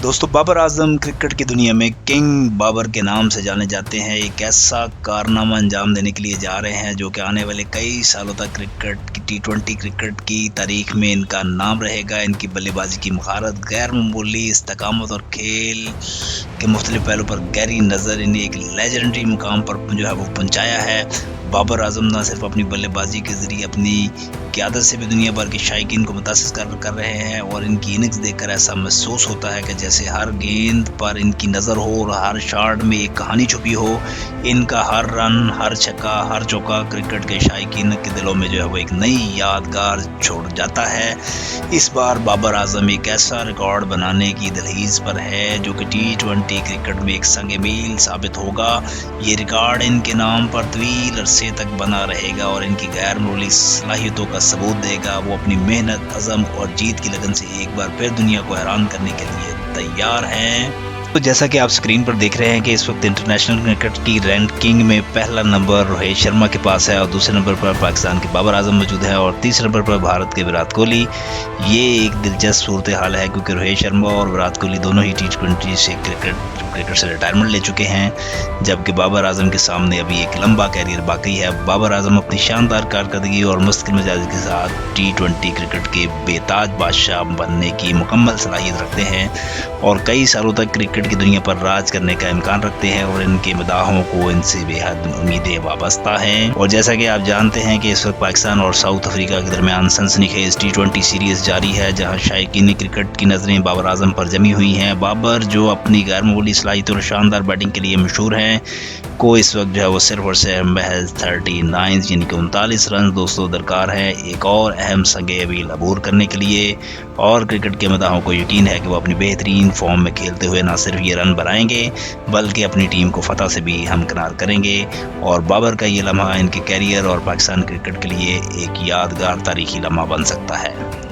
دوستو بابر اعظم کرکٹ کی دنیا میں کنگ بابر کے نام سے جانے جاتے ہیں۔ ایک ایسا کارنامہ انجام دینے کے لیے جا رہے ہیں جو کہ آنے والے کئی سالوں تک کرکٹ کی T20 کرکٹ کی تاریخ میں ان کا نام رہے گا۔ ان کی بلے بازی کی مہارت، غیر معمولی استقامت اور کھیل کے مختلف پہلو پر گہری نظر انہیں ایک لیجنڈری مقام پر جو ہے وہ پہنچایا ہے۔ بابر اعظم نہ صرف اپنی بلے بازی کے ذریعے اپنی قیادت سے بھی دنیا بھر کے شائقین کو متاثر کر رہے ہیں، اور ان کی اننگز دیکھ کر ایسا محسوس ہوتا ہے کہ جیسے ہر گیند پر ان کی نظر ہو اور ہر شاٹ میں ایک کہانی چھپی ہو۔ ان کا ہر رن، ہر چھکا، ہر چوکا کرکٹ کے شائقین کے دلوں میں جو ہے وہ ایک نئی یادگار چھوڑ جاتا ہے۔ اس بار بابر اعظم ایک ایسا ریکارڈ بنانے کی دہلیز پر ہے جو کہ T20 کرکٹ میں ایک سنگ میل ثابت ہوگا۔ یہ ریکارڈ ان کے نام پر طویل عرصے تک بنا رہے گا اور ان کی غیر معمولی صلاحیتوں کا ثبوت دے گا۔ وہ اپنی محنت، عزم اور جیت کی لگن سے ایک بار پھر دنیا کو حیران کرنے کے لیے تیار ہیں۔ تو جیسا کہ آپ سکرین پر دیکھ رہے ہیں کہ اس وقت انٹرنیشنل کرکٹ کی رینکنگ میں پہلا نمبر روہت شرما کے پاس ہے، اور دوسرے نمبر پر پاکستان کے بابر اعظم موجود ہے، اور تیسرے نمبر پر بھارت کے وراٹ کوہلی۔ یہ ایک دلچسپ صورتحال ہے کیونکہ روہت شرما اور وراٹ کوہلی دونوں ہی T20 سے کرکٹ سے ریٹائرمنٹ لے چکے ہیں، جبکہ بابر اعظم کے سامنے ابھی ایک لمبا کیریئر باقی ہے۔ بابر اعظم اپنی شاندار کارکردگی اور مستقل مزاج کے ساتھ T20 کرکٹ کے بے تاج بادشاہ بننے کی مکمل صلاحیت رکھتے ہیں اور کئی سالوں تک کرکٹ کی دنیا پر راج کرنے کا امکان رکھتے ہیں، اور ان کے مداحوں کو ان سے بے حد امیدیں وابستہ ہیں۔ اور جیسا کہ آپ جانتے ہیں کہ اس وقت پاکستان اور ساؤتھ افریقہ کے درمیان سنسنی خیز T20 سیریز جاری ہے، جہاں شائقین کرکٹ کی نظریں بابر اعظم پر جمی ہوئی ہیں۔ بابر جو اپنی غیر معمولی صلاحیت اور شاندار بیٹنگ کے لیے مشہور ہیں، کو اس وقت جو ہے وہ صرف اور صرف محض 39 یعنی کہ 39 رنز دوستوں درکار ہے ایک اور اہم سنگ میل عبور کرنے کے لیے، اور کرکٹ کے مداحوں کو یقین ہے کہ وہ اپنی بہترین فارم میں کھیلتے ہوئے نہ صرف یہ رن بنائیں گے بلکہ اپنی ٹیم کو فتح سے بھی ہمکنار کریں گے، اور بابر کا یہ لمحہ ان کے کیریئر اور پاکستان کرکٹ کے لیے ایک یادگار تاریخی لمحہ بن سکتا ہے۔